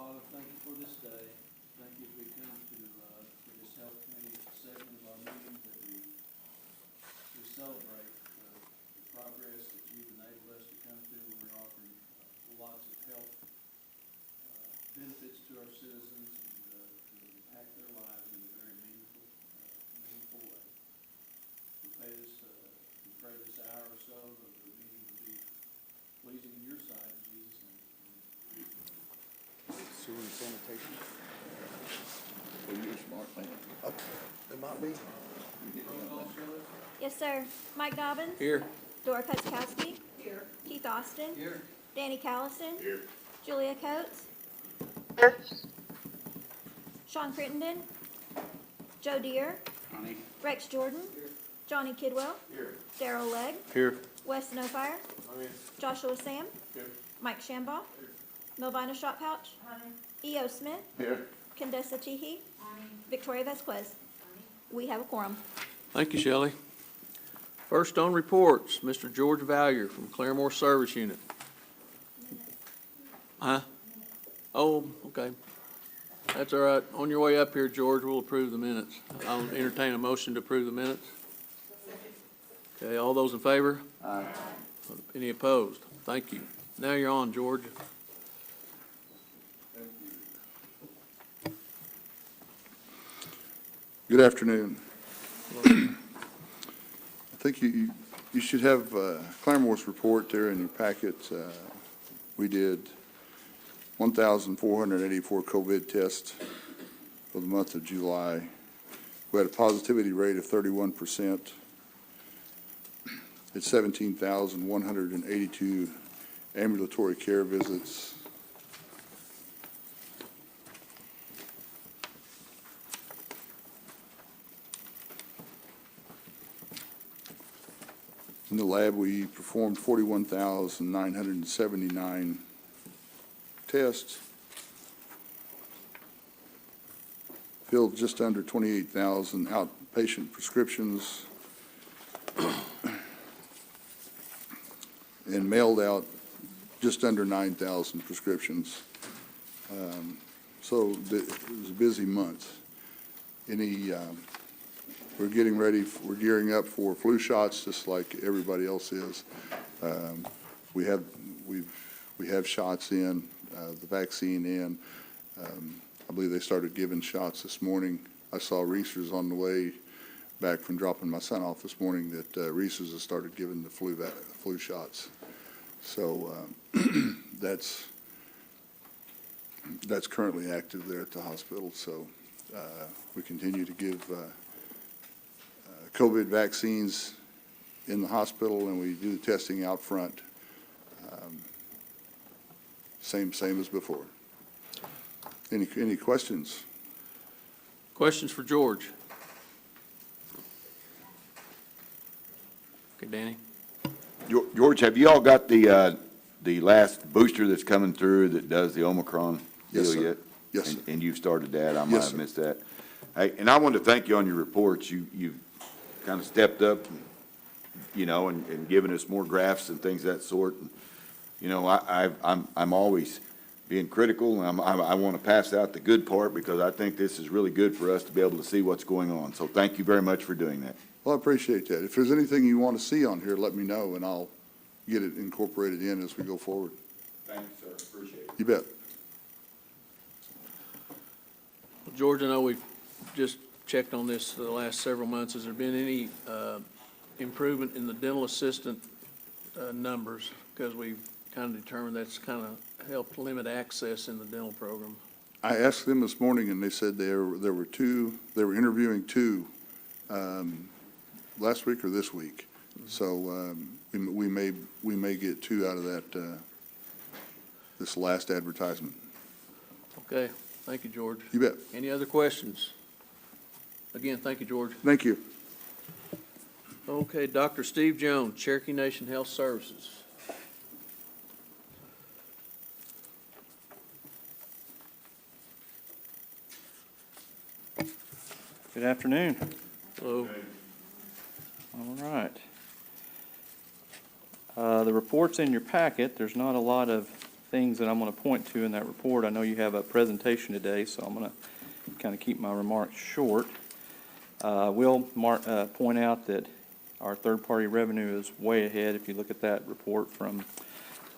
Father, thank you for this day. Thank you as we come to this health committee segment of our meeting that we celebrate the progress that you've enabled us to come to. We're offering lots of health benefits to our citizens and to impact their lives in a very meaningful way. We pray this hour or so of the meeting to be pleasing in your sight in Jesus' name. Sewer and sanitation. Well, you're a smart man. It might be. Roll call, Shelley? Yes, sir. Mike Dobbins. Here. Dora Petzkowski. Here. Keith Austin. Here. Danny Callison. Here. Julia Coates. Sean Crittenden. Joe Deere. Honey. Rex Jordan. Johnny Kidwell. Here. Darrell Legg. Here. Wes Snowfire. Joshua Sam. Here. Mike Shambaugh. Melvina Shotpouch. E.O. Smith. Here. Condessa Teehee. Victoria Vasquez. We have a quorum. Thank you, Shelley. First on reports, Mr. George Valier from Claremore Service Unit. Huh? Oh, okay. That's all right. On your way up here, George, we'll approve the minutes. I'll entertain a motion to approve the minutes. Okay, all those in favor? Aye. Any opposed? Thank you. Now you're on, George. Good afternoon. I think you should have Claremore's report there in your packet. We did 1,484 COVID tests for the month of July. We had a positivity rate of 31%. It's 17,182 ambulatory care visits. In the lab, we performed 41,979 tests, filled just under 28,000 outpatient prescriptions, and mailed out just under 9,000 prescriptions. So it was a busy month. We're getting ready, we're gearing up for flu shots, just like everybody else is. We have shots in, the vaccine in. I believe they started giving shots this morning. I saw Reese's on the way back from dropping my son off this morning that Reese's has started giving the flu shots. So that's currently active there at the hospital. So we continue to give COVID vaccines in the hospital, and we do the testing out front. Same as before. Any questions? Questions for George? Okay, Danny? George, have you all got the last booster that's coming through that does the Omicron Yes, deal sir. yet? Yes, sir. And you've started that? I might Yes, have sir. missed that. Hey, and I wanted to thank you on your reports. You've kind of stepped up, and given us more graphs and things of that sort. I'm always being critical, and I want to pass out the good part because I think this is really good for us to be able to see what's going on. So thank you very much for doing that. Well, I appreciate that. If there's anything you want to see on here, let me know, and I'll get it incorporated in as we go forward. Thank you, sir. Appreciate it. You bet. Well, George, I know we've just checked on this the last several months. Has there been any improvement in the dental assistant numbers? Because we've kind of determined that's kind of helped limit access in the dental program. I asked them this morning, and they said there were interviewing two last week or this week. So we may get two out of that this last advertisement. Okay, thank you, George. You bet. Any other questions? Again, thank you, George. Thank you. Okay, Dr. Steve Jones, Cherokee Nation Health Services. Good afternoon. Hello. All right. The report's in your packet. There's not a lot of things that I'm going to point to in that report. I know you have a presentation today, so I'm going to kind of keep my remarks short. We'll point out that our third-party revenue is way ahead if you look at that report from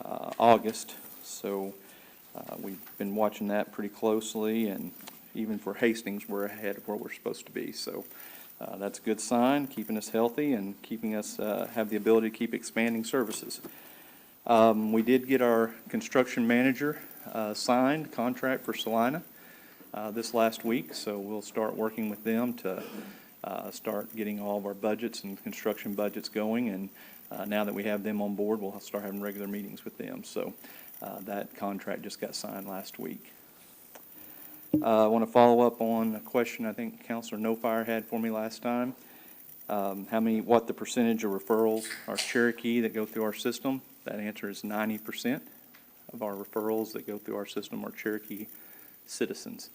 August. So we've been watching that pretty closely, and even for Hastings, we're ahead of where we're supposed to be. So that's a good sign, keeping us healthy and keeping us have the ability to keep expanding services. We did get our construction manager signed contract for Salina this last week, so we'll start working with them to start getting all of our budgets and construction budgets going, and now that we have them on board, we'll start having regular meetings with them. So that contract just got signed last week. I want to follow up on a question I think Councilor Nofire had for me last time. What the percentage of referrals are Cherokee that go through our system. That answer is 90% of our referrals that go through our system are Cherokee citizens.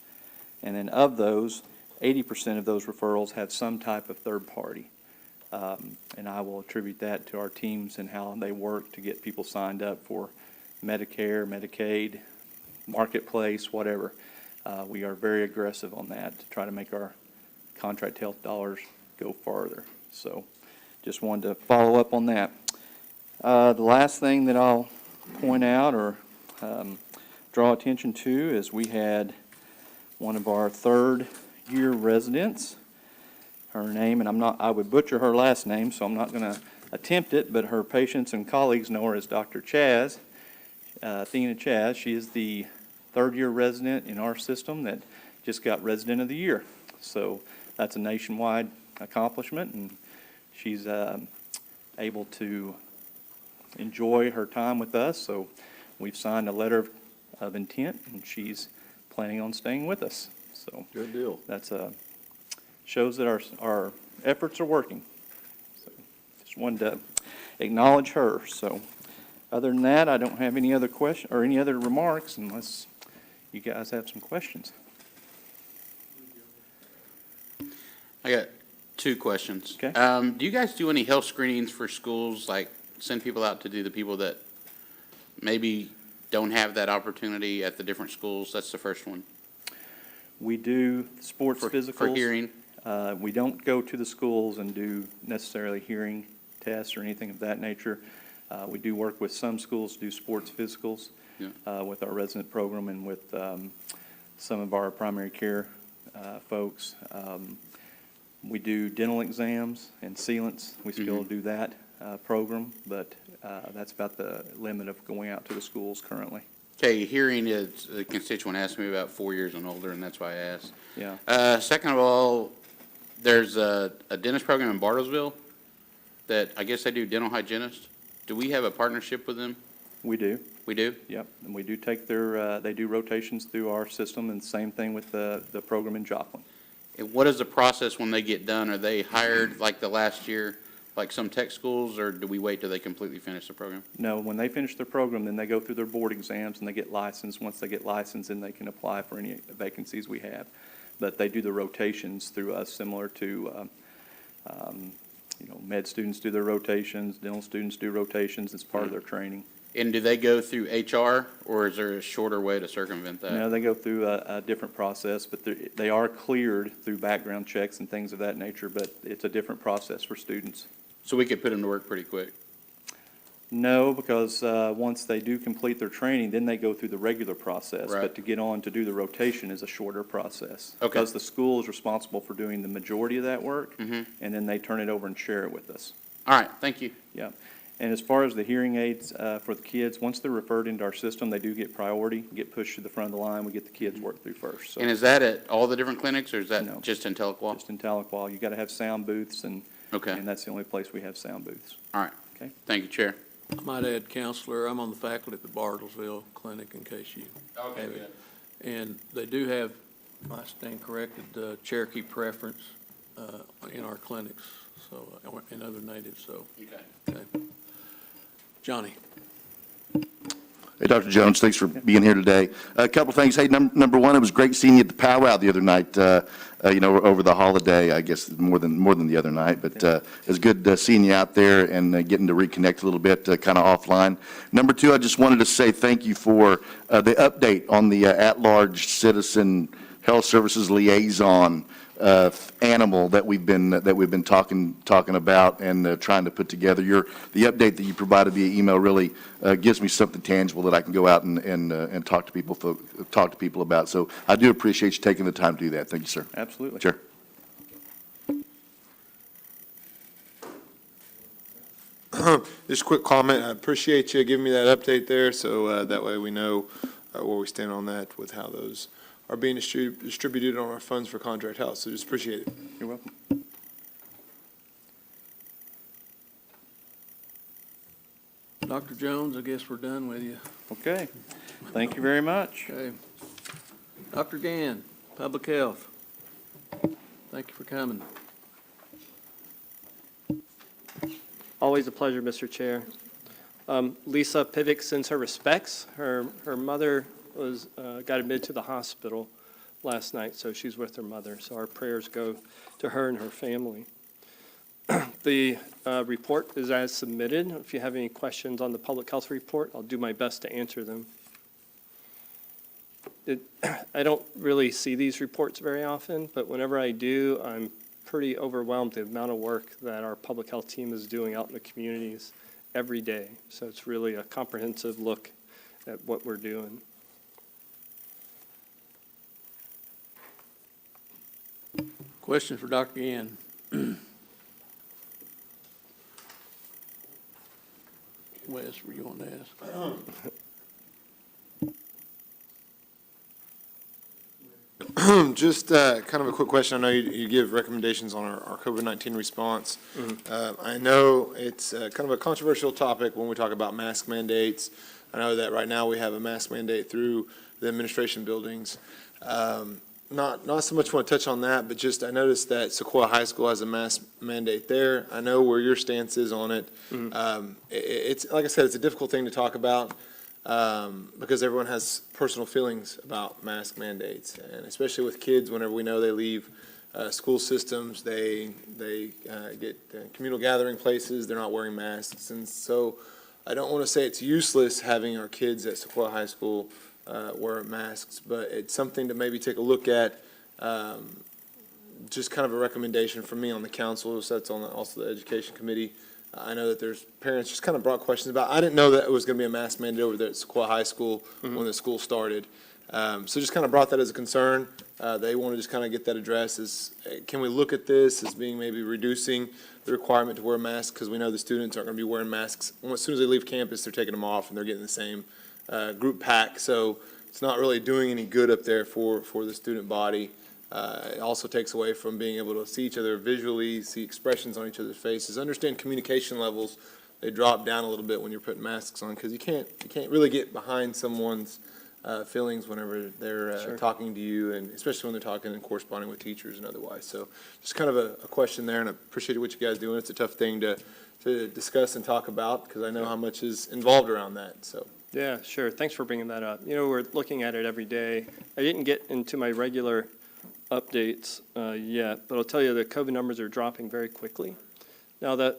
And then of those, 80% of those referrals have some type of third party. And I will attribute that to our teams and how they work to get people signed up for Medicare, Medicaid, Marketplace, whatever. We are very aggressive on that to try to make our contract health dollars go farther. So just wanted to follow up on that. The last thing that I'll point out or draw attention to is we had one of our third-year residents. Her name, and I would butcher her last name, so I'm not going to attempt it, but her patients and colleagues know her as Dr. Chaz, Athena Chaz. She is the third-year resident in our system that just got Resident of the Year. So that's a nationwide accomplishment, and she's able to enjoy her time with us. So we've signed a letter of intent, and she's planning on staying with us. So Good deal. that's shows that our efforts are working. So just wanted to acknowledge her. So other than that, I don't have any other question or any other remarks unless you guys have some questions. I got two questions. Okay. Do you guys do any health screenings for schools, like send people out to do the people that maybe don't have that opportunity at the different schools? That's the first one. We do sports physicals. For hearing? We don't go to the schools and do necessarily hearing tests or anything of that nature. We do work with some schools to do sports physicals with our resident program and with some of our primary care folks. We do dental exams and sealants. We still do that program, but that's about the limit of going out to the schools currently. Okay, hearing is, a constituent asked me about 4 years and older, and that's why I asked. Yeah. Second of all, there's a dentist program in Bartlesville that I guess they do dental hygienists. Do we have a partnership with them? We do. We do? Yep. And we do take their, they do rotations through our system, and same thing with the program in Joplin. And what is the process when they get done? Are they hired like the last year, like some tech schools, or do we wait till they completely finish the program? No, when they finish their program, then they go through their board exams and they get licensed. Once they get licensed, then they can apply for any vacancies we have. But they do the rotations through us, similar to, med students do their rotations, dental students do rotations. It's part of their training. And do they go through HR, or is there a shorter way to circumvent that? No, they go through a different process, but they are cleared through background checks and things of that nature, but it's a different process for students. So we could put them to work pretty quick? No, because once they do complete their training, then they go through the regular process. Right. But to get on to do the rotation is a shorter process. Okay. Because the school is responsible for doing the majority of that work, Mhm. and then they turn it over and share it with us. All right, thank you. Yeah. And as far as the hearing aids for the kids, once they're referred into our system, they do get priority, get pushed to the front of the line. We get the kids worked through first. So And is that at all the different clinics, or is No. that just in Tahlequah? just in Tahlequah, you got to have sound booths, and Okay, that's the only place we have sound booths. all right. Okay. Thank you, Chair. I might add, Counselor, I'm on the faculty at the Bartlesville Clinic, in case you have it. And they do have, I stand corrected, Cherokee preference in our clinics, so, and other natives, so. Okay. Okay. Johnny? Hey, Dr. Jones, thanks for being here today. A couple things. Hey, number one, it was great seeing you at the powwow the other night, over the holiday, I guess, more than the other night. But it was good seeing you out there and getting to reconnect a little bit, kind of offline. Number two, I just wanted to say thank you for the update on the at-large citizen health services liaison animal that we've been talking about and trying to put together. The update that you provided via email really gives me something tangible that I can go out and talk to people about. So I do appreciate you taking the time to do that. Thank you, sir. Absolutely. Sure. Just a quick comment. I appreciate you giving me that update there, so that way we know where we stand on that with how those are being distributed on our funds for contract health. So just appreciate it. You're welcome. Dr. Jones, I guess we're done with you. Okay. Thank you very much. Okay. Dr. Gann, Public Health. Thank you for coming. Always a pleasure, Mr. Chair. Lisa Pivik sends her respects. Her mother got admitted to the hospital last night, so she's with her mother. So our prayers go to her and her family. The report is as submitted. If you have any questions on the public health report, I'll do my best to answer them. I don't really see these reports very often, but whenever I do, I'm pretty overwhelmed with the amount of work that our public health team is doing out in the communities every day. So it's really a comprehensive look at what we're doing. Question for Dr. Gann. Wes, were you on to ask? Just kind of a quick question. I know you give recommendations on our COVID-19 response. I know it's kind of a controversial topic when we talk about mask mandates. I know that right now we have a mask mandate through the administration buildings. Not so much want to touch on that, but just I noticed that Sequoia High School has a mask mandate there. I know where your stance is on it. It's like I said, it's a difficult thing to talk about because everyone has personal feelings about mask mandates, and especially with kids, whenever we know they leave school systems, they get communal gathering places, they're not wearing masks, and so I don't want to say it's useless having our kids at Sequoia High School wear masks, but it's something to maybe take a look at. Just kind of a recommendation from me on the council, so that's on also the education committee. I know that there's parents just kind of brought questions about, I didn't know that it was going to be a mask mandate over there at Sequoia High School when the school started. So just kind of brought that as a concern. They want to just kind of get that addressed as, can we look at this as being maybe reducing the requirement to wear masks? Because we know the students aren't going to be wearing masks. As soon as they leave campus, they're taking them off and they're getting the same group pack. So it's not really doing any good up there for the student body. It also takes away from being able to see each other visually, see expressions on each other's faces, understand communication levels. They drop down a little bit when you're putting masks on because you can't really get behind someone's feelings whenever they're talking to you, and especially when they're talking and corresponding with teachers and otherwise. So just kind of a question there, and I appreciate what you guys are doing. It's a tough thing to discuss and talk about because I know how much is involved around that. So. Yeah, sure. Thanks for bringing that up. We're looking at it every day. I didn't get into my regular updates yet, but I'll tell you the COVID numbers are dropping very quickly. Now, the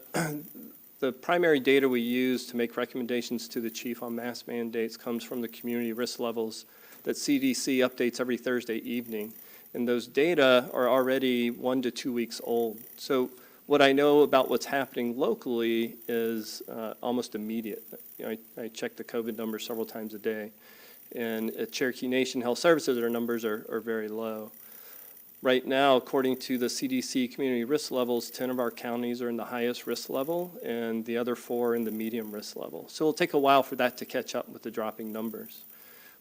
primary data we use to make recommendations to the chief on mask mandates comes from the community risk levels that CDC updates every Thursday evening. And those data are already 1 to 2 weeks old. So what I know about what's happening locally is almost immediate. I check the COVID numbers several times a day. And at Cherokee Nation Health Services, our numbers are very low. Right now, according to the CDC community risk levels, 10 of our counties are in the highest risk level, and the other 4 are in the medium risk level. So it'll take a while for that to catch up with the dropping numbers.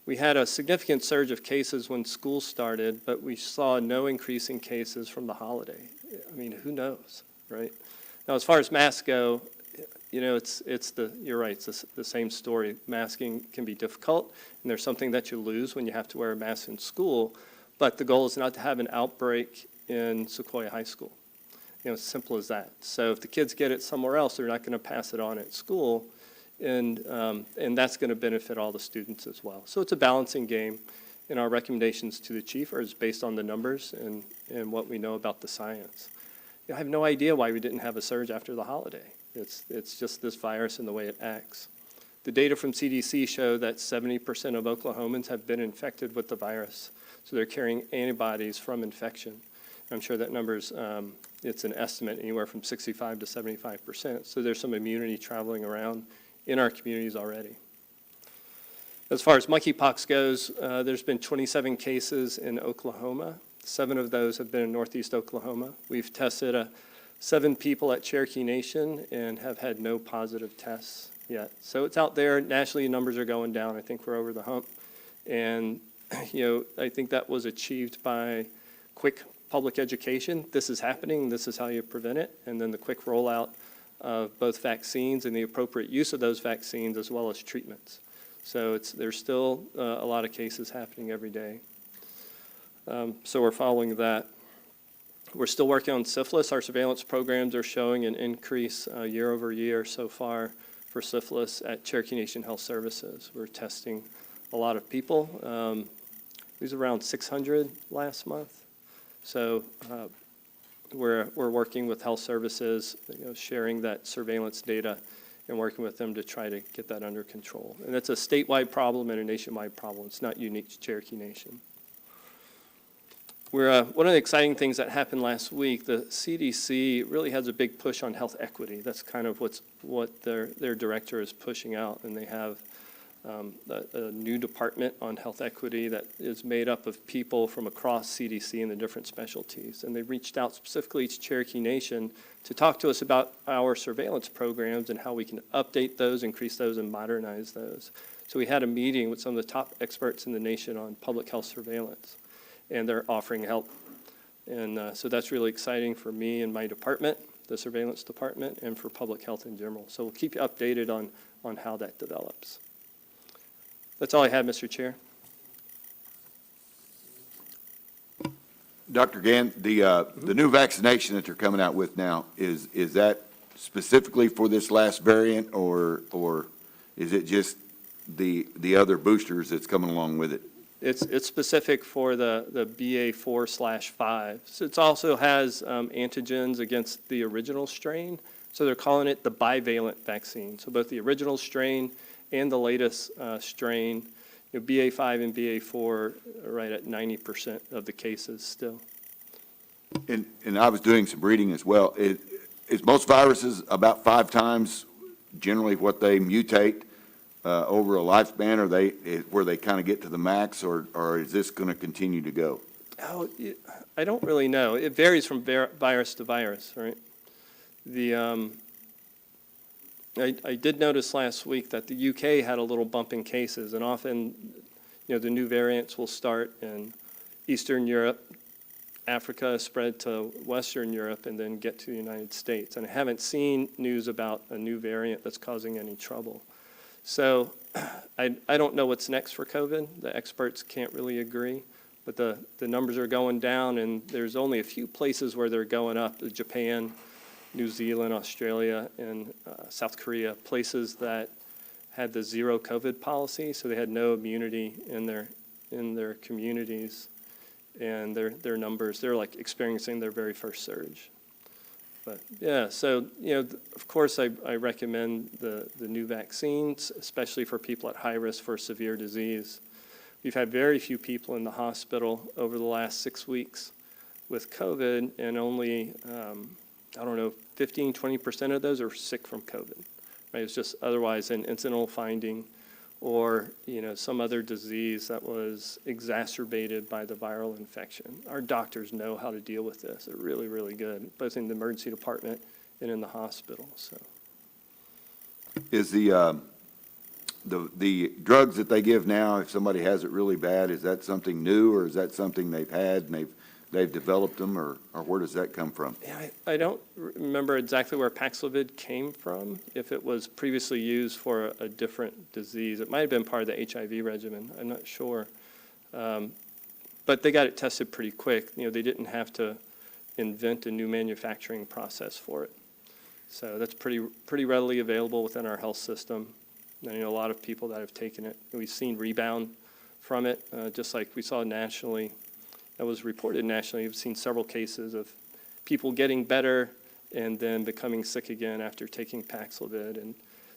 We had a significant surge of cases when school started, but we saw no increase in cases from the holiday. I mean, who knows, right? Now, as far as masks go, you're right, it's the same story. Masking can be difficult, and there's something that you lose when you have to wear a mask in school. But the goal is not to have an outbreak in Sequoia High School. As simple as that. So if the kids get it somewhere else, they're not going to pass it on at school. And that's going to benefit all the students as well. So it's a balancing game, and our recommendations to the chief are based on the numbers and what we know about the science. I have no idea why we didn't have a surge after the holiday. It's just this virus and the way it acts. The data from CDC show that 70% of Oklahomans have been infected with the virus, so they're carrying antibodies from infection. I'm sure that number's, it's an estimate, anywhere from 65 to 75%, so there's some immunity traveling around in our communities already. As far as monkeypox goes, there's been 27 cases in Oklahoma. 7 of those have been in northeast Oklahoma. We've tested 7 people at Cherokee Nation and have had no positive tests yet. So it's out there. Nationally, numbers are going down. I think we're over the hump. And, I think that was achieved by quick public education. This is happening. This is how you prevent it. And then the quick rollout of both vaccines and the appropriate use of those vaccines as well as treatments. So there's still a lot of cases happening every day. So we're following that. We're still working on syphilis. Our surveillance programs are showing an increase year over year so far for syphilis at Cherokee Nation Health Services. We're testing a lot of people. It was around 600 last month. So we're working with health services, sharing that surveillance data and working with them to try to get that under control. And it's a statewide problem and a nationwide problem. It's not unique to Cherokee Nation. One of the exciting things that happened last week, the CDC really has a big push on health equity. That's kind of what their director is pushing out, and they have a new department on health equity that is made up of people from across CDC and the different specialties. And they reached out specifically to Cherokee Nation to talk to us about our surveillance programs and how we can update those, increase those, and modernize those. So we had a meeting with some of the top experts in the nation on public health surveillance, and they're offering help. And so that's really exciting for me and my department, the surveillance department, and for public health in general. So we'll keep you updated on how that develops. That's all I had, Mr. Chair. Dr. Gann, the new vaccination that they're coming out with now, is that specifically for this last variant, or is it just the other boosters that's coming along with it? It's specific for the BA4/5. So it also has antigens against the original strain. So they're calling it the bivalent vaccine. So both the original strain and the latest strain, BA5 and BA4 are right at 90% of the cases still. And I was doing some reading as well. Is most viruses about 5 times generally what they mutate over a lifespan, or where they kind of get to the max, or is this going to continue to go? Oh, I don't really know. It varies from virus to virus, right? I did notice last week that the UK had a little bump in cases, and often, the new variants will start in Eastern Europe, Africa, spread to Western Europe, and then get to the United States. And I haven't seen news about a new variant that's causing any trouble. So I don't know what's next for COVID. The experts can't really agree, but the numbers are going down, and there's only a few places where they're going up: Japan, New Zealand, Australia, and South Korea, places that had the zero COVID policy, so they had no immunity in their communities, and their numbers, they're like experiencing their very first surge. But yeah, so of course I recommend the new vaccines, especially for people at high risk for severe disease. We've had very few people in the hospital over the last 6 weeks with COVID, and only 15, 20% of those are sick from COVID. Right? It's just otherwise an incidental finding, or some other disease that was exacerbated by the viral infection. Our doctors know how to deal with this. They're really, really good, both in the emergency department and in the hospital. So, Is the drugs that they give now, if somebody has it really bad, is that something new, or is that something they've had and they've developed them, or where does that come from? yeah, I don't remember exactly where Paxlovid came from, if it was previously used for a different disease. It might have been part of the HIV regimen. I'm not sure. But they got it tested pretty quick. They didn't have to invent a new manufacturing process for it. So that's pretty readily available within our health system. I know a lot of people that have taken it. We've seen rebound from it, just like we saw nationally. That was reported nationally. We've seen several cases of people getting better and then becoming sick again after taking Paxlovid. And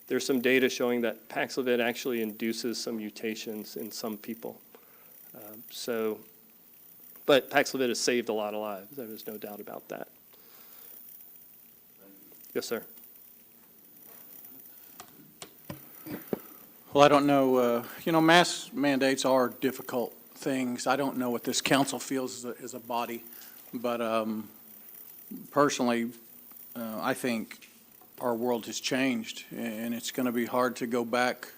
there's some data showing that Paxlovid actually induces some mutations in some people. But Paxlovid has saved a lot of lives. There is no doubt about that. Yes, sir. Well, I don't know, mask mandates are difficult things. I don't know what this council feels as a body, but personally, I think our world has changed, and it's going to be hard to go back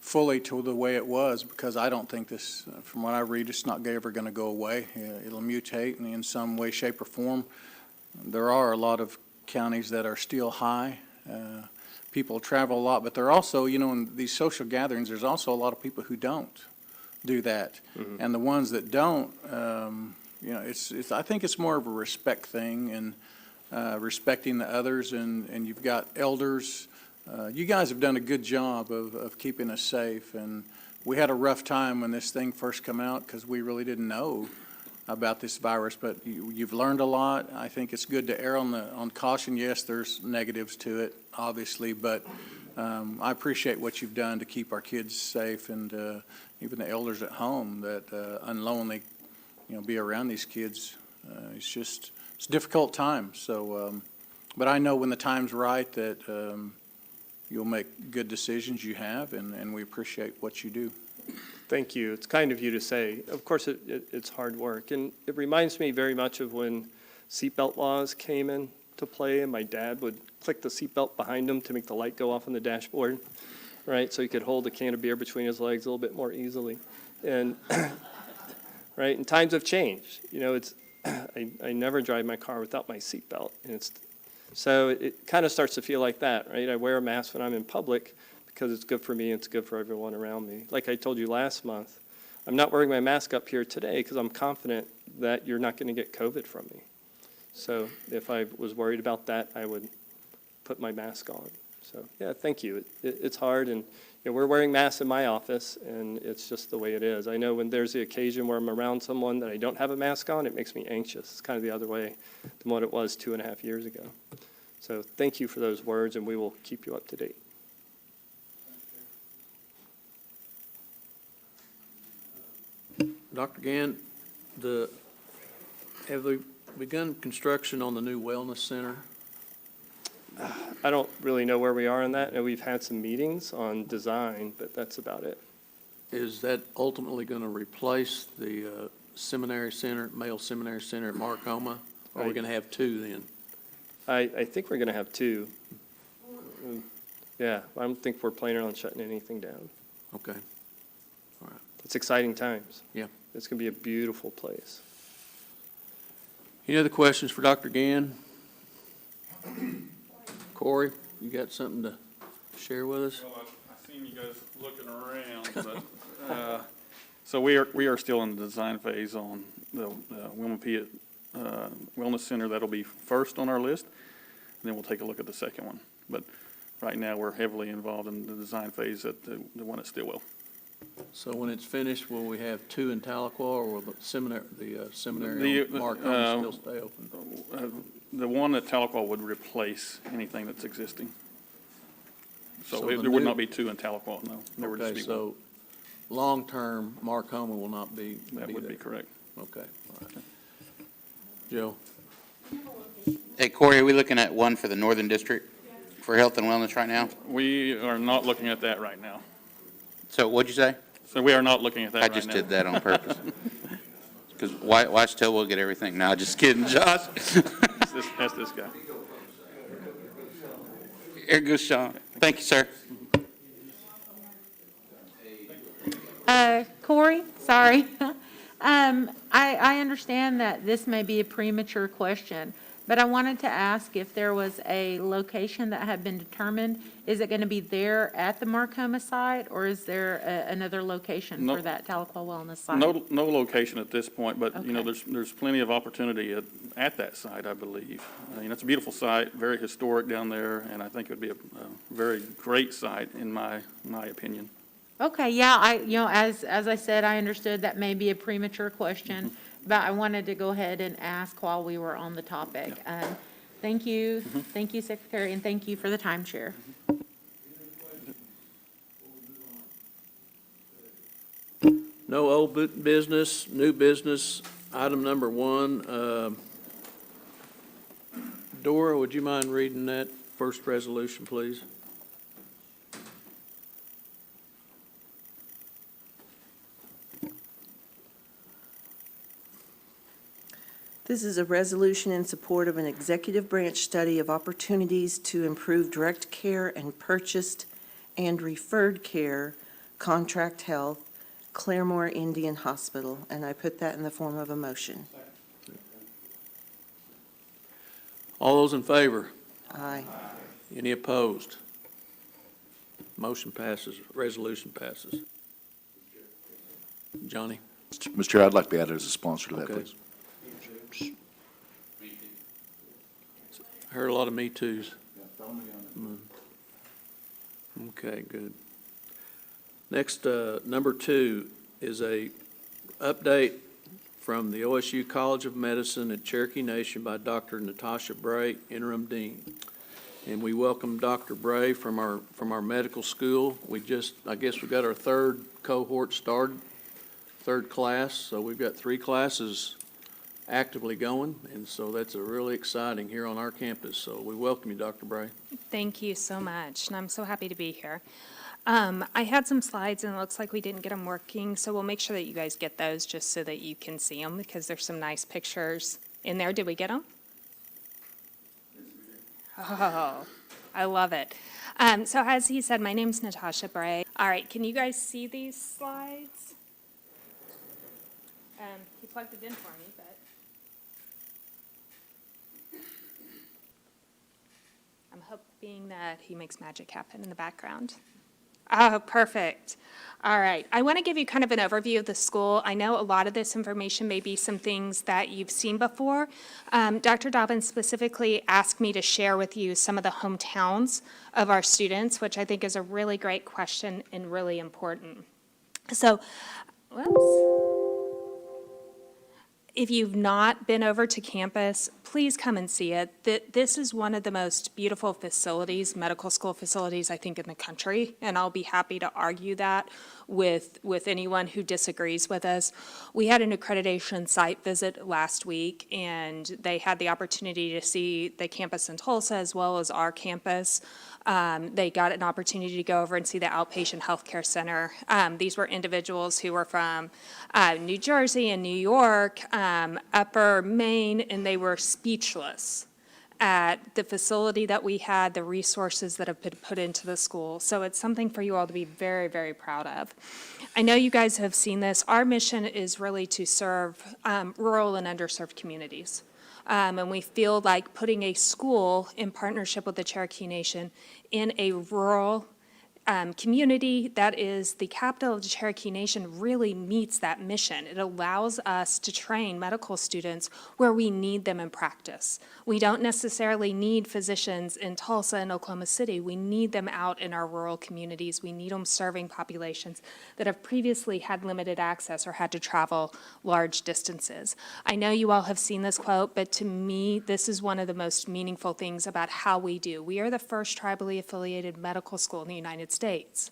fully to the way it was, because I don't think this, from what I read, it's not ever going to go away. It'll mutate in some way, shape, or form. There are a lot of counties that are still high. People travel a lot, but there are also, in these social gatherings, there's also a lot of people who don't do that. Mm-hmm. And the ones that don't, I think it's more of a respect thing, and respecting the others, and you've got elders. You guys have done a good job of keeping us safe, and we had a rough time when this thing first came out because we really didn't know about this virus, but you've learned a lot. I think it's good to err on caution. Yes, there's negatives to it, obviously, but I appreciate what you've done to keep our kids safe, and even the elders at home that unlonely, be around these kids. It's a difficult time. So, but I know when the time's right that you'll make good decisions. You have, and we appreciate what you do. Thank you. It's kind of you to say. Of course, it's hard work. And it reminds me very much of when seatbelt laws came into play, and my dad would click the seatbelt behind him to make the light go off on the dashboard, right? So he could hold a can of beer between his legs a little bit more easily. And, right, and times have changed. I never drive my car without my seatbelt. And so it kind of starts to feel like that, right? I wear a mask when I'm in public, because it's good for me and it's good for everyone around me. Like I told you last month, I'm not wearing my mask up here today because I'm confident that you're not going to get COVID from me. So if I was worried about that, I would put my mask on. So yeah, thank you. It's hard, and we're wearing masks in my office, and it's just the way it is. I know when there's the occasion where I'm around someone that I don't have a mask on, it makes me anxious. It's kind of the other way than what it was 2.5 years ago. So thank you for those words, and we will keep you up to date. Dr. Gann, have we begun construction on the new wellness center? I don't really know where we are on that. I know we've had some meetings on design, but that's about it. Is that ultimately going to replace the seminary center, male seminary center at Marcoma? Or are we going to have two then? I think we're going to have two. Yeah, I don't think we're planning on shutting anything down. Okay. All right. It's exciting times. Yeah. It's going to be a beautiful place. Any other questions for Dr. Gann? Corey, you got something to share with us? Well, I've seen you guys looking around, but, so we are still in the design phase on the Wilma Piatt Wellness Center. That'll be first on our list, and then we'll take a look at the second one. But right now, we're heavily involved in the design phase at the one at Stillwell. So when it's finished, will we have two in Tahlequah, or will the seminary on Marcoma still stay open? The one at Tahlequah would replace anything that's existing. So So the there would new- not be two in Tahlequah, no. There would just Okay, be one. so long-term, Marcoma will not be That would be there. correct. Okay, all right. Joe? Hey, Corey, are we looking at one for the Northern District for health and wellness right now? We are not looking at that right now. So what'd you say? So we are not looking at that I right now. just did that on purpose. Because watch till we'll get everything. No, just kidding, Josh. That's this guy. Here goes Sean. Thank you, sir. Corey, sorry. I understand that this may be a premature question, But I wanted to ask if there was a location that had been determined. Is it going to be there at the Marcoma site, or is there another location No. for that Tahlequah Wellness site? No location at this point, but, you know, Okay. there's plenty of opportunity at that site, I believe. You know, it's a beautiful site, very historic down there, and I think it would be a very great site, in my opinion. Okay, yeah, as I said, I understood that may be a premature question, but I wanted to go ahead and ask while we were on the topic. Thank you, Secretary, and thank you for the time, Chair. No old business, new business, item number 1. Dora, would you mind reading that first resolution, please? This is a resolution in support of an executive branch study of opportunities to improve direct care and purchased and referred care, contract health, Claremore Indian Hospital, and I put that in the form of a motion. All those in favor? Aye. Any opposed? Motion passes, resolution passes. Johnny? Mr. Chair, I'd like to be added as a sponsor to that, Okay. please. I heard a lot of me toos. Okay, good. Next, number 2 is a update from the OSU College of Medicine at Cherokee Nation by Dr. Natasha Bray, Interim Dean. And we welcome Dr. Bray from our medical school. I guess we got our 3rd cohort started, 3rd class, so we've got 3 classes actively going, and so that's really exciting here on our campus. So we welcome you, Dr. Bray. Thank you so much, and I'm so happy to be here. I had some slides, and it looks like we didn't get them working, so we'll make sure that you guys get those just so that you can see them, because there's some nice pictures in there. Did we get them? Oh, I love it. So as he said, my name's Natasha Bray. All right, can you guys see these slides? He plugged it in for me, but I'm hoping that he makes magic happen in the background. Oh, perfect. All right. I want to give you kind of an overview of the school. I know a lot of this information may be some things that you've seen before. Dr. Dobbins specifically asked me to share with you some of the hometowns of our students, which I think is a really great question and really important. So, if you've not been over to campus, please come and see it. This is one of the most beautiful facilities, medical school facilities, I think, in the country, and I'll be happy to argue that with anyone who disagrees with us. We had an accreditation site visit last week, and they had the opportunity to see the campus in Tulsa as well as our campus. They got an opportunity to go over and see the outpatient healthcare center. These were individuals who were from New Jersey and New York, Upper Maine, and they were speechless at the facility that we had, the resources that have been put into the school. So it's something for you all to be very, very proud of. I know you guys have seen this. Our mission is really to serve rural and underserved communities. And we feel like putting a school in partnership with the Cherokee Nation in a rural community that is the capital of the Cherokee Nation really meets that mission. It allows us to train medical students where we need them in practice. We don't necessarily need physicians in Tulsa and Oklahoma City. We need them out in our rural communities. We need them serving populations that have previously had limited access or had to travel large distances. I know you all have seen this quote, but to me, this is one of the most meaningful things about how we do. We are the first tribally affiliated medical school in the United States.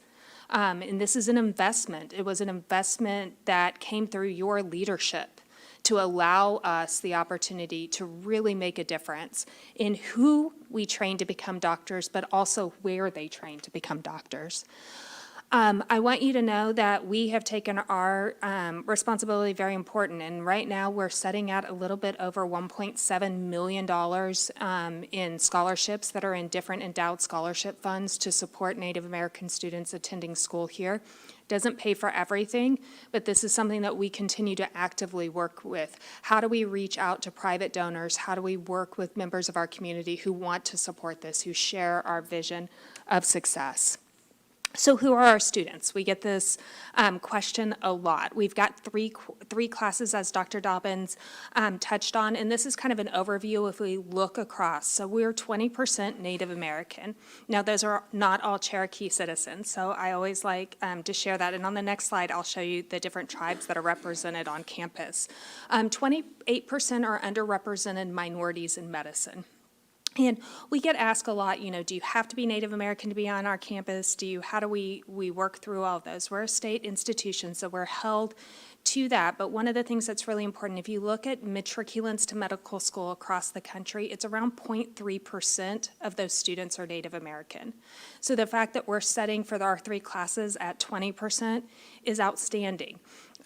And this is an investment. It was an investment that came through your leadership to allow us the opportunity to really make a difference in who we train to become doctors, but also where they train to become doctors. I want you to know that we have taken our responsibility very important, and right now we're setting out a little bit over $1.7 million in scholarships that are in different endowed scholarship funds to support Native American students attending school here. Doesn't pay for everything, but this is something that we continue to actively work with. How do we reach out to private donors? How do we work with members of our community who want to support this, who share our vision of success? So who are our students? We get this question a lot. We've got three classes, as Dr. Dobbins touched on, and this is kind of an overview if we look across. So we're 20% Native American. Now, those are not all Cherokee citizens, so I always like to share that. And on the next slide, I'll show you the different tribes that are represented on campus. 28% are underrepresented minorities in medicine. And we get asked a lot, do you have to be Native American to be on our campus? How do we work through all of those? We're a state institution, so we're held to that. But one of the things that's really important, if you look at matriculants to medical school across the country, it's around 0.3% of those students are Native American. So the fact that we're setting for our 3 classes at 20% is outstanding.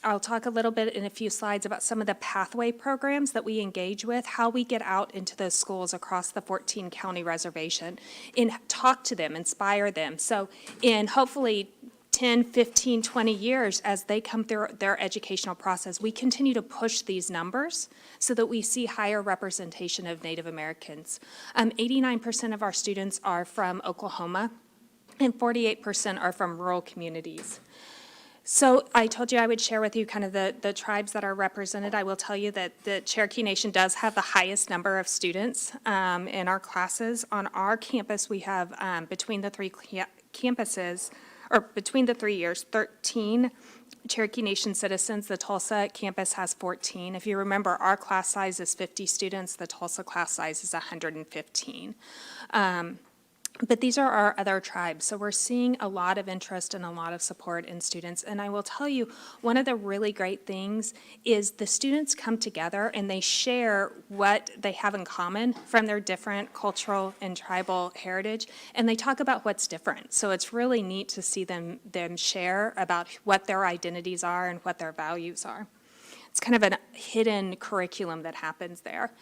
I'll talk a little bit in a few slides about some of the pathway programs that we engage with, how we get out into those schools across the 14-county reservation and talk to them, inspire them. So in hopefully 10, 15, 20 years, as they come through their educational process, we continue to push these numbers so that we see higher representation of Native Americans. 89% of our students are from Oklahoma, and 48% are from rural communities. So I told you I would share with you kind of the tribes that are represented. I will tell you that the Cherokee Nation does have the highest number of students in our classes. On our campus, we have between the 3 campuses, or between the 3 years, 13 Cherokee Nation citizens. The Tulsa campus has 14. If you remember, our class size is 50 students. The Tulsa class size is 115. But these are our other tribes, so we're seeing a lot of interest and a lot of support in students. And I will tell you, one of the really great things is the students come together and they share what they have in common from their different cultural and tribal heritage, and they talk about what's different. So it's really neat to see them share about what their identities are and what their values are. It's kind of a hidden curriculum that happens there.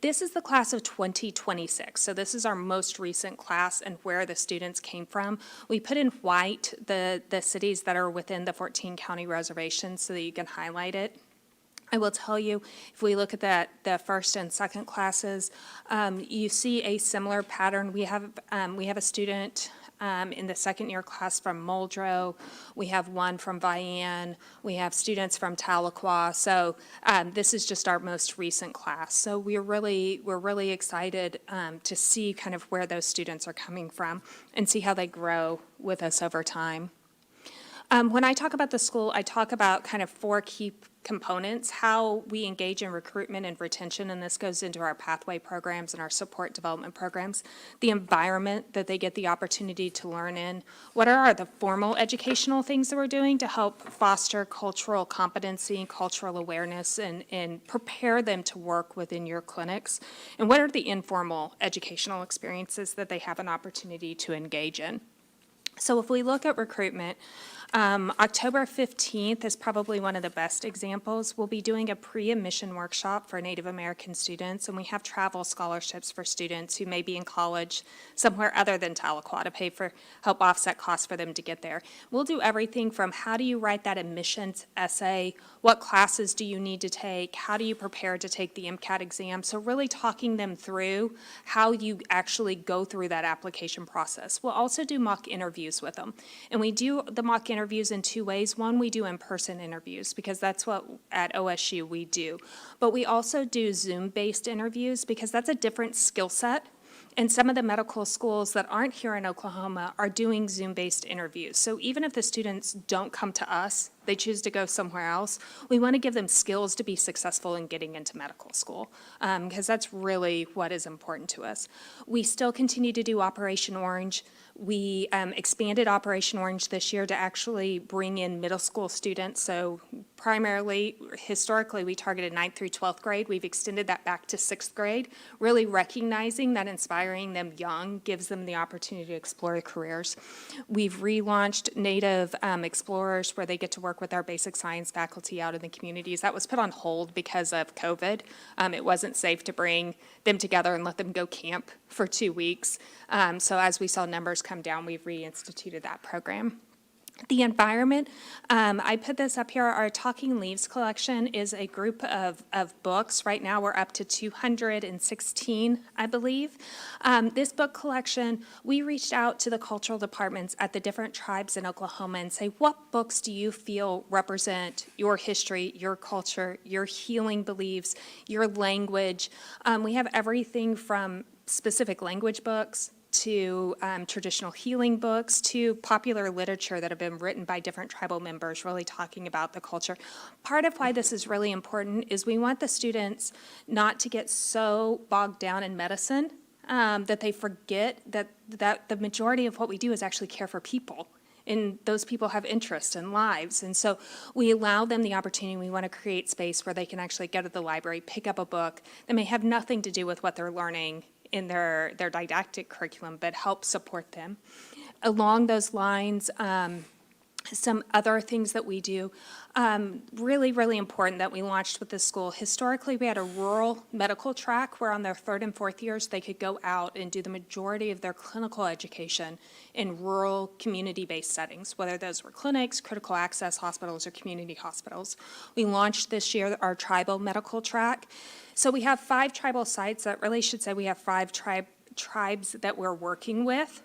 This is the class of 2026. So this is our most recent class and where the students came from. We put in white the cities that are within the 14-county reservation so that you can highlight it. I will tell you, if we look at the first and second classes, you see a similar pattern. We have a student in the second year class from Muldrow. We have one from Vian. We have students from Tahlequah. So this is just our most recent class. So we're really excited to see kind of where those students are coming from and see how they grow with us over time. When I talk about the school, I talk about kind of 4 key components, how we engage in recruitment and retention, and this goes into our pathway programs and our support development programs, the environment that they get the opportunity to learn in, what are the formal educational things that we're doing to help foster cultural competency, cultural awareness, and prepare them to work within your clinics, and what are the informal educational experiences that they have an opportunity to engage in. So if we look at recruitment, October 15th is probably one of the best examples. We'll be doing a pre-admission workshop for Native American students, and we have travel scholarships for students who may be in college somewhere other than Tahlequah to help offset costs for them to get there. We'll do everything from how do you write that admissions essay, what classes do you need to take, how do you prepare to take the MCAT exam, so really talking them through how you actually go through that application process. We'll also do mock interviews with them, and we do the mock interviews in 2 ways. One, we do in-person interviews because that's what at OSU we do. But we also do Zoom-based interviews because that's a different skill set. And some of the medical schools that aren't here in Oklahoma are doing Zoom-based interviews. So even if the students don't come to us they choose to go somewhere else, we want to give them skills to be successful in getting into medical school, because that's really what is important to us. We still continue to do Operation Orange. We expanded Operation Orange this year to actually bring in middle school students. So primarily, historically, we targeted 9th through 12th grade. We've extended that back to 6th grade, really recognizing that inspiring them young gives them the opportunity to explore careers. We've relaunched Native Explorers, where they get to work with our basic science faculty out in the communities. That was put on hold because of COVID. It wasn't safe to bring them together and let them go camp for 2 weeks. So as we saw numbers come down, we've reinstituted that program. The environment, I put this up here, our Talking Leaves collection is a group of books. Right now, we're up to 216, I believe. This book collection, we reached out to the cultural departments at the different tribes in Oklahoma and say, what books do you feel represent your history, your culture, your healing beliefs, your language? We have everything from specific language books to traditional healing books, to popular literature that have been written by different tribal members, really talking about the culture. Part of why this is really important is we want the students not to get so bogged down in medicine that they forget that the majority of what we do is actually care for people. And those people have interests and lives. And so we allow them the opportunity. We want to create space where they can actually go to the library, pick up a book that may have nothing to do with what they're learning in their didactic curriculum, but help support them. Along those lines, some other things that we do, really, really important that we launched with this school. Historically, we had a rural medical track where on their 3rd and 4th years, they could go out and do the majority of their clinical education in rural community-based settings, whether those were clinics, critical access hospitals, or community hospitals. We launched this year our tribal medical track. So we have 5 tribal sites. That really should say we have 5 tribes that we're working with.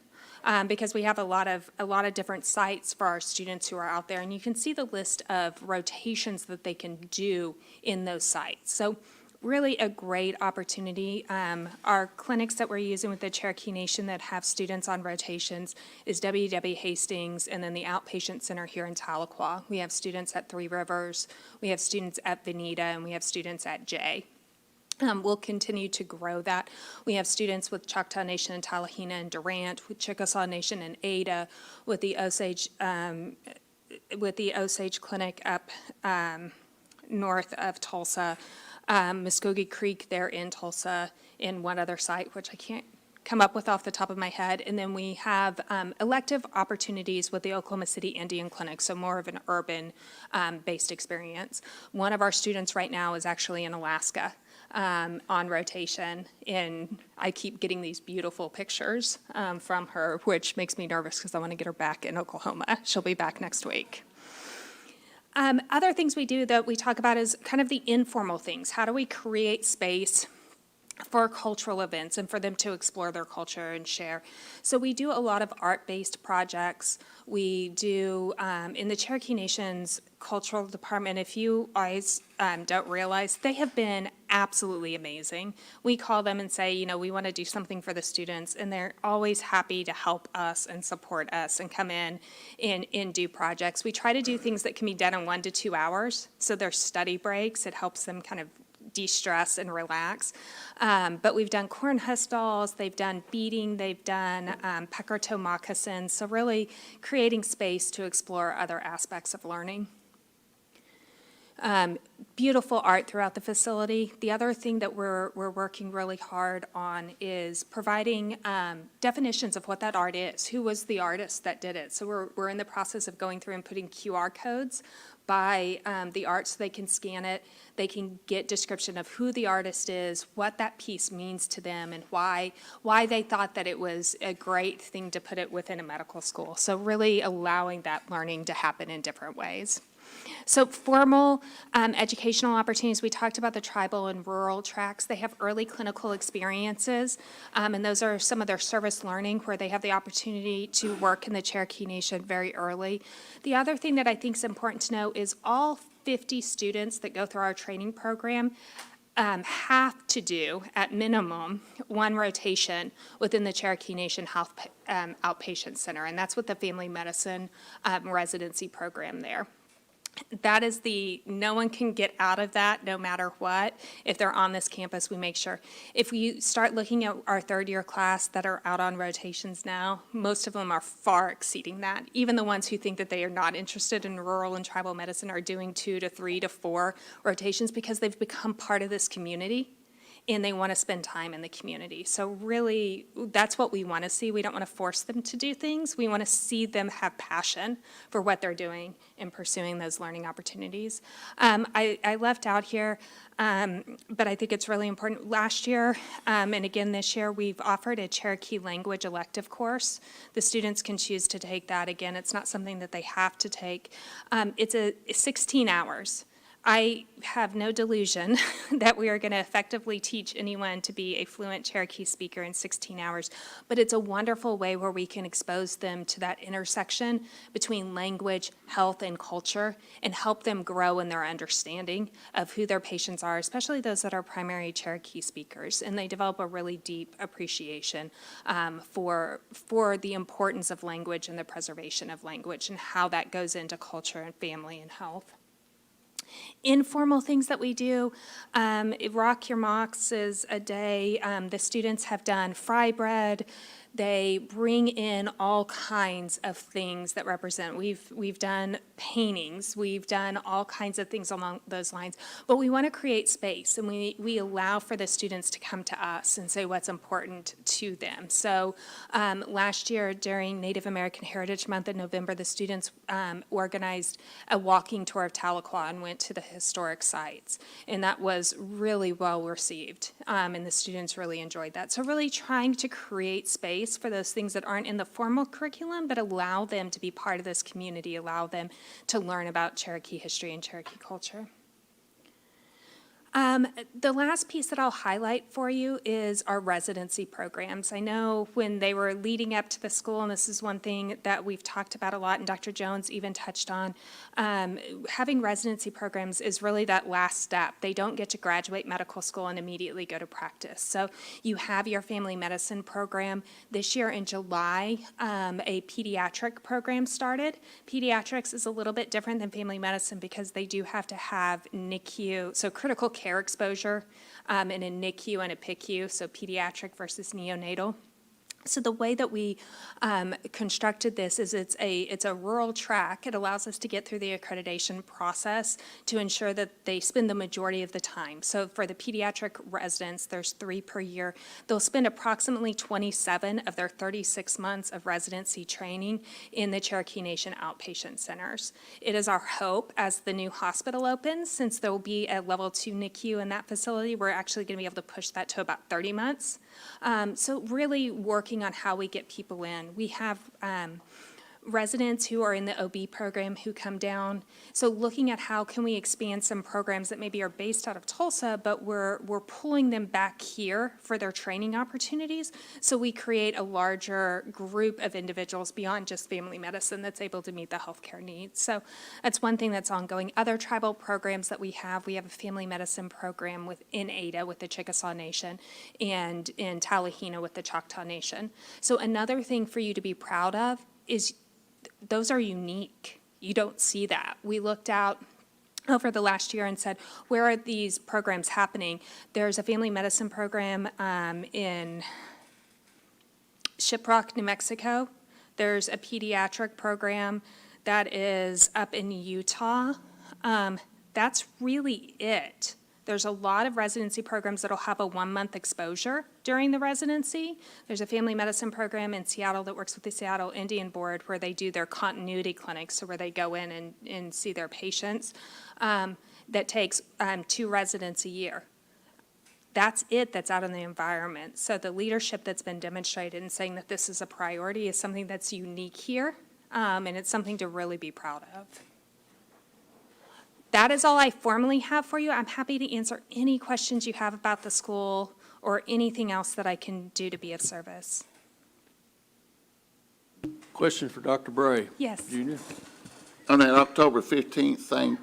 Because we have a lot of different sites for our students who are out there, and you can see the list of rotations that they can do in those sites. So really a great opportunity. Our clinics that we're using with the Cherokee Nation that have students on rotations is WW Hastings, and then the outpatient center here in Tahlequah. We have students at Three Rivers, we have students at Veneta, and we have students at Jay. We'll continue to grow that. We have students with Choctaw Nation in Tallahena and Durant, with Chickasaw Nation in Ada, with the Osage Clinic up north of Tulsa, Muskogee Creek there in Tulsa, in one other site, which I can't come up with off the top of my head. And then we have elective opportunities with the Oklahoma City Indian Clinic, so more of an urban based experience. One of our students right now is actually in Alaska. On rotation, and I keep getting these beautiful pictures from her, which makes me nervous because I want to get her back in Oklahoma. She'll be back next week. Other things we do that we talk about is kind of the informal things. How do we create space for cultural events and for them to explore their culture and share? So we do a lot of art-based projects. We do, in the Cherokee Nation's cultural department, if you guys don't realize, they have been absolutely amazing. We call them and say, we want to do something for the students, and they're always happy to help us and support us and come in and do projects. We try to do things that can be done in 1 to 2 hours, so there's study breaks. It helps them kind of de-stress and relax. But we've done corn husk dolls, they've done beading, they've done pecker toe moccasins, so really creating space to explore other aspects of learning. Beautiful art throughout the facility. The other thing that we're working really hard on is providing definitions of what that art is. Who was the artist that did it? So we're in the process of going through and putting QR codes by the art so they can scan it. They can get description of who the artist is, what that piece means to them, and why they thought that it was a great thing to put it within a medical school. So really allowing that learning to happen in different ways. So formal educational opportunities, we talked about the tribal and rural tracks. They have early clinical experiences, and those are some of their service learning where they have the opportunity to work in the Cherokee Nation very early. The other thing that I think is important to know is all 50 students that go through our training program have to do, at minimum, 1 rotation within the Cherokee Nation Health Outpatient Center, and that's with the family medicine residency program there. That is no one can get out of that no matter what. If they're on this campus, we make sure. If we start looking at our third-year class that are out on rotations now, most of them are far exceeding that. Even the ones who think that they are not interested in rural and tribal medicine are doing 2 to 3 to 4 rotations because they've become part of this community and they want to spend time in the community. So really, that's what we want to see. We don't want to force them to do things. We want to see them have passion for what they're doing in pursuing those learning opportunities. I left out here, but I think it's really important. Last year, and again this year, we've offered a Cherokee language elective course. The students can choose to take that. Again, it's not something that they have to take. It's 16 hours. I have no delusion that we are going to effectively teach anyone to be a fluent Cherokee speaker in 16 hours, but it's a wonderful way where we can expose them to that intersection between language, health, and culture, and help them grow in their understanding of who their patients are, especially those that are primary Cherokee speakers, and they develop a really deep appreciation for the importance of language and the preservation of language and how that goes into culture and family and health. Informal things that we do, Rock Your Mocks is a day. The students have done fry bread. They bring in all kinds of things that represent. We've done paintings. We've done all kinds of things along those lines. But we want to create space, and we allow for the students to come to us and say what's important to them. So last year during Native American Heritage Month in November, the students organized a walking tour of Tahlequah and went to the historic sites. And that was really well received, and the students really enjoyed that. So really trying to create space for those things that aren't in the formal curriculum, but allow them to be part of this community, allow them to learn about Cherokee history and Cherokee culture. The last piece that I'll highlight for you is our residency programs. I know when they were leading up to the school, and this is one thing that we've talked about a lot, and Dr. Jones even touched on, having residency programs is really that last step. They don't get to graduate medical school and immediately go to practice. So you have your family medicine program. This year in July, a pediatric program started. Pediatrics is a little bit different than family medicine because they do have to have NICU, so critical care exposure in a NICU and a PICU, so pediatric versus neonatal. So the way that we constructed this is it's a rural track. It allows us to get through the accreditation process to ensure that they spend the majority of the time. So for the pediatric residents, there's 3 per year. They'll spend approximately 27 of their 36 months of residency training in the Cherokee Nation outpatient centers. It is our hope as the new hospital opens, since there will be a level 2 NICU in that facility, we're actually going to be able to push that to about 30 months. So really working on how we get people in. We have residents who are in the OB program who come down. So looking at how can we expand some programs that maybe are based out of Tulsa, but we're pulling them back here for their training opportunities. So we create a larger group of individuals beyond just family medicine that's able to meet the healthcare needs. So that's one thing that's ongoing. Other tribal programs that we have a family medicine program within Ada with the Chickasaw Nation and in Talihina with the Choctaw Nation. So another thing for you to be proud of is those are unique. You don't see that. We looked out over the last year and said, where are these programs happening? There's a family medicine program in Shiprock, New Mexico. There's a pediatric program that is up in Utah. That's really it. There's a lot of residency programs that'll have a 1-month exposure during the residency. There's a family medicine program in Seattle that works with the Seattle Indian Board where they do their continuity clinics, so where they go in and see their patients, that takes 2 residents a year. That's it that's out in the environment. So the leadership that's been demonstrated in saying that this is a priority is something that's unique here, and it's something to really be proud of. That is all I formally have for you. I'm happy to answer any questions you have about the school or anything else that I can do to be of service. Question for Dr. Bray. Yes. Junior? On that October 15th thing,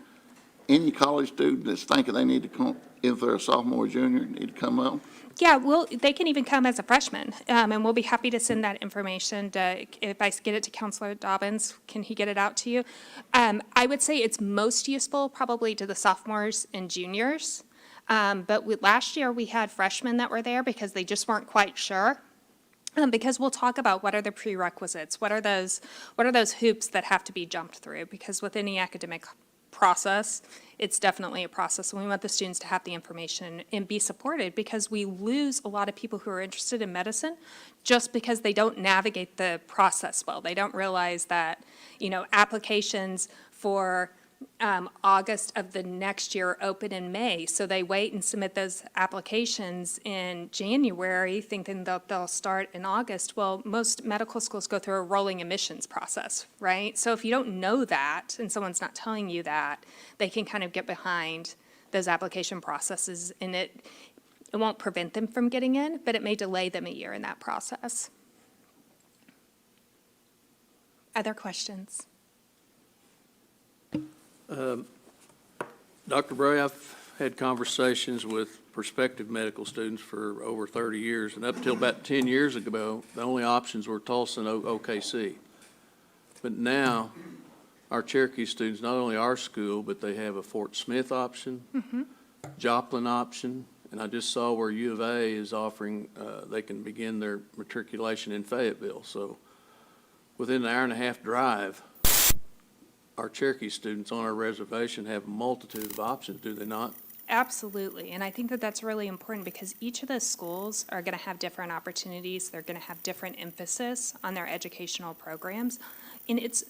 any college student that's thinking they need to come, if they're a sophomore or junior, need to come up? Yeah, well, they can even come as a freshman, and we'll be happy to send that information to, if I get it to Counselor Dobbins, can he get it out to you? I would say it's most useful probably to the sophomores and juniors. Last year, we had freshmen that were there because they just weren't quite sure. Because we'll talk about what are the prerequisites, what are those hoops that have to be jumped through, because with any academic process, it's definitely a process, and we want the students to have the information and be supported, because we lose a lot of people who are interested in medicine just because they don't navigate the process well. They don't realize that, applications for August of the next year open in May, so they wait and submit those applications in January, thinking that they'll start in August. Well, most medical schools go through a rolling admissions process, right? So if you don't know that, and someone's not telling you that, they can kind of get behind those application processes, and it won't prevent them from getting in, but it may delay them a year in that process. Other questions? Dr. Bray, I've had conversations with prospective medical students for over 30 years, and up till about 10 years ago, the only options were Tulsa and OKC. But now, our Cherokee students, not only our school, but they have a Fort Smith option, Joplin option, and I just saw where U of A is offering, they can begin their matriculation in Fayetteville. So within an hour-and-a-half drive, our Cherokee students on our reservation have a multitude of options, do they not? Absolutely, and I think that that's really important, because each of those schools are going to have different opportunities. They're going to have different emphasis on their educational programs. And it's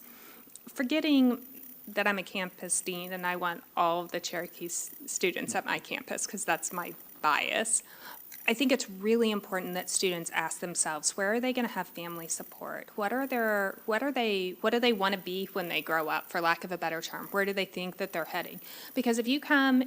forgetting that I'm a campus dean and I want all of the Cherokee students at my campus, because that's my bias. I think it's really important that students ask themselves, where are they going to have family support? What do they want to be when they grow up, for lack of a better term? Where do they think that they're heading? Because if you come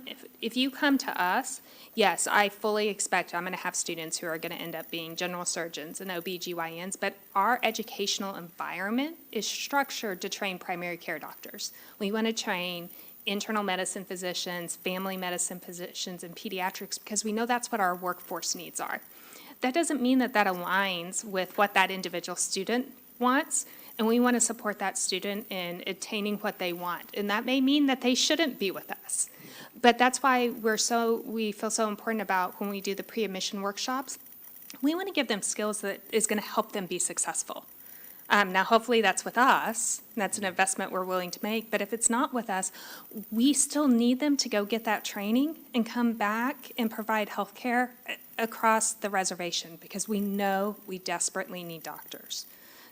to us, yes, I fully expect I'm going to have students who are going to end up being general surgeons and OBGYNs, but our educational environment is structured to train primary care doctors. We want to train internal medicine physicians, family medicine physicians, and pediatrics, because we know that's what our workforce needs are. That doesn't mean that aligns with what that individual student wants, and we want to support that student in attaining what they want. And that may mean that they shouldn't be with us. But that's why we feel so important about when we do the pre-admission workshops. We want to give them skills that is going to help them be successful. Now, hopefully that's with us. That's an investment we're willing to make. But if it's not with us, we still need them to go get that training and come back and provide health care across the reservation, because we know we desperately need doctors.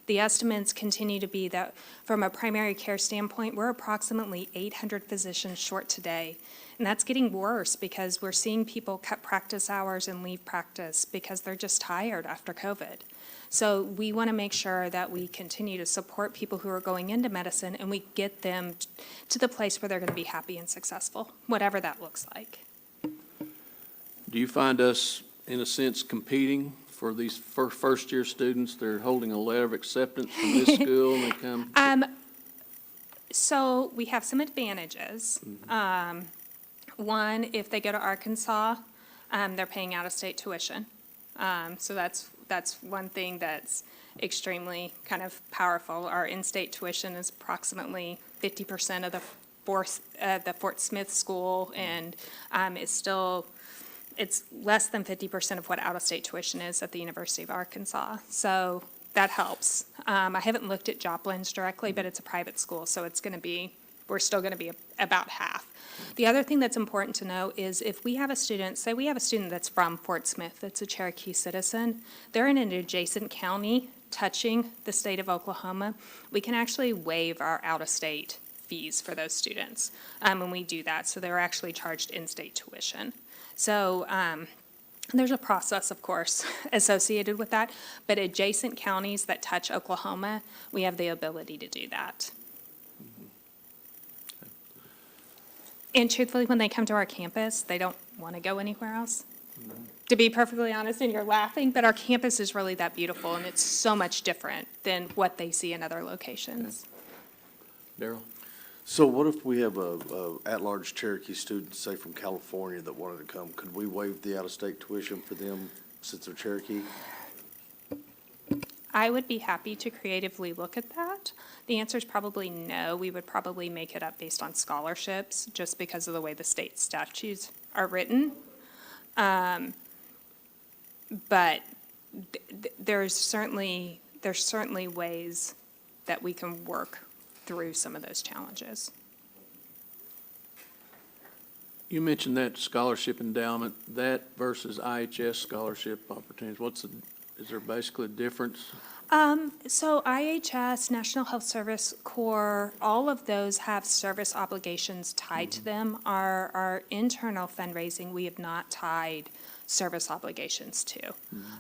The estimates continue to be that from a primary care standpoint, we're approximately 800 physicians short today. And that's getting worse, because we're seeing people cut practice hours and leave practice because they're just tired after COVID. So we want to make sure that we continue to support people who are going into medicine, and we get them to the place where they're going to be happy and successful, whatever that looks like. Do you find us, in a sense, competing for these first-year students? They're holding a letter of acceptance from this school, and they come? So we have some advantages. One, if they go to Arkansas, they're paying out-of-state tuition. So that's one thing that's extremely kind of powerful. Our in-state tuition is approximately 50% of the Fort Smith school, and it's less than 50% of what out-of-state tuition is at the University of Arkansas. So that helps. I haven't looked at Joplin's directly, but it's a private school, so we're still going to be about half. The other thing that's important to know is if we have a student, say we have a student that's from Fort Smith, that's a Cherokee citizen, they're in an adjacent county touching the state of Oklahoma, we can actually waive our out-of-state fees for those students when we do that. So they're actually charged in-state tuition. So there's a process, of course, associated with that, but adjacent counties that touch Oklahoma, we have the ability to do that. And truthfully, when they come to our campus, they don't want to go anywhere else. To be perfectly honest, and you're laughing, but our campus is really that beautiful, and it's so much different than what they see in other locations. Daryl? So what if we have a at-large Cherokee student, say from California, that wanted to come? Could we waive the out-of-state tuition for them since they're Cherokee? I would be happy to creatively look at that. The answer is probably no. We would probably make it up based on scholarships, just because of the way the state statutes are written. But there's certainly ways that we can work through some of those challenges. You mentioned that scholarship endowment, that versus IHS scholarship opportunities. Is there basically a difference? So IHS, National Health Service Corps, all of those have service obligations tied to them. Our internal fundraising, we have not tied service obligations to.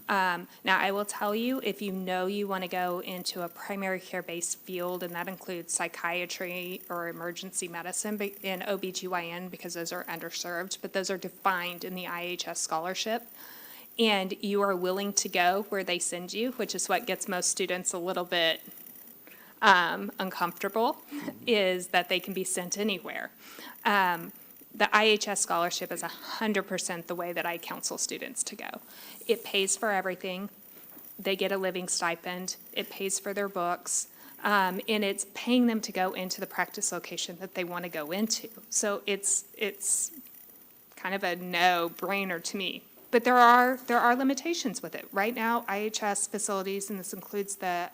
Now, I will tell you, if you know you want to go into a primary care-based field, and that includes psychiatry or emergency medicine and OBGYN, because those are underserved, but those are defined in the IHS scholarship, and you are willing to go where they send you, which is what gets most students a little bit uncomfortable, is that they can be sent anywhere. The IHS scholarship is 100% the way that I counsel students to go. It pays for everything. They get a living stipend. It pays for their books. And it's paying them to go into the practice location that they want to go into. So it's kind of a no-brainer to me. But there are limitations with it. Right now, IHS facilities, and this includes the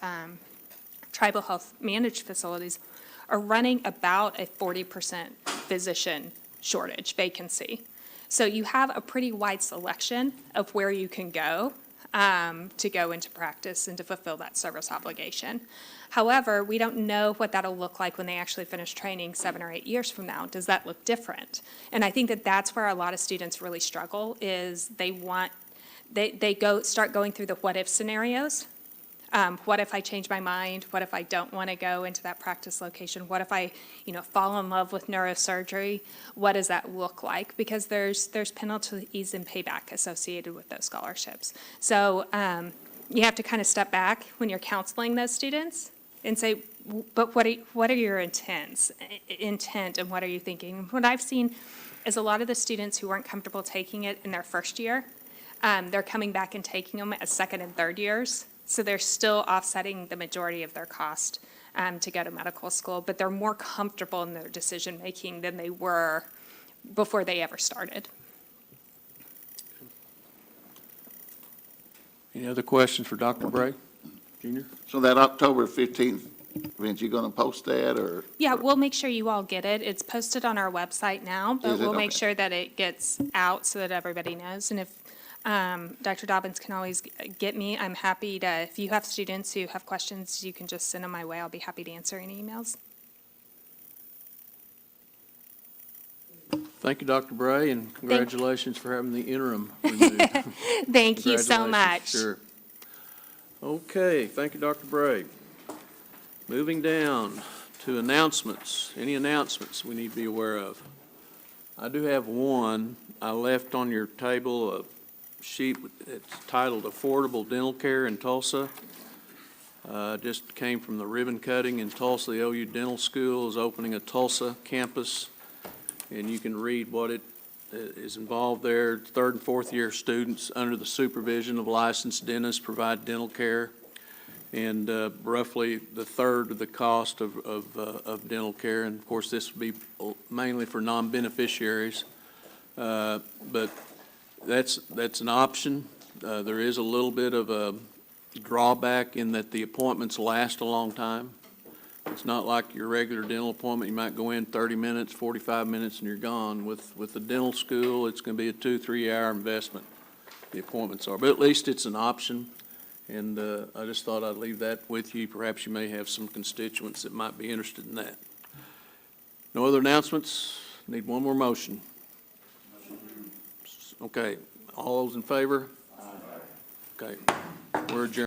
tribal health managed facilities, are running about a 40% physician shortage, vacancy. So you have a pretty wide selection of where you can go to go into practice and to fulfill that service obligation. However, we don't know what that'll look like when they actually finish training 7 or 8 years from now. Does that look different? And I think that that's where a lot of students really struggle, is they start going through the what-if scenarios. What if I change my mind? What if I don't want to go into that practice location? What if I, fall in love with neurosurgery? What does that look like? Because there's penalties and payback associated with those scholarships. So you have to kind of step back when you're counseling those students and say, but what are your intent, and what are you thinking? What I've seen is a lot of the students who weren't comfortable taking it in their first year, they're coming back and taking them as second and third years. So they're still offsetting the majority of their cost to go to medical school, but they're more comfortable in their decision-making than they were before they ever started. Any other questions for Dr. Bray, Jr.? So that October 15th, Vince, you gonna post that, or? Yeah, we'll make sure you all get it. It's posted on our website now, but Is it? we'll make Okay. sure that it gets out so that everybody knows. And if Dr. Dobbins can always get me, I'm happy to, if you have students who have questions, you can just send them my way. I'll be happy to answer any emails. Thank you, Dr. Bray, and congratulations for having the interim removed. Thank you so Congratulations, much. Sure. Okay, thank you, Dr. Bray. Moving down to announcements. Any announcements we need to be aware of? I do have one. I left on your table a sheet that's titled Affordable Dental Care in Tulsa. Just came from the ribbon cutting in Tulsa. The OU Dental School is opening a Tulsa campus, and you can read what it is involved there. 3rd and 4th year students under the supervision of licensed dentists provide dental care, and roughly the third of the cost of dental care. And of course, this would be mainly for non-beneficiaries, but that's an option. There is a little bit of a drawback in that the appointments last a long time. It's not like your regular dental appointment. You might go in 30 minutes, 45 minutes, and you're gone. With the dental school, it's going to be a 2-3 hour investment, the appointments are. But at least it's an option, and I just thought I'd leave that with you. Perhaps you may have some constituents that might be interested in that. No other announcements? Need one more motion. Okay, all those in favor? Okay, we're adjourned.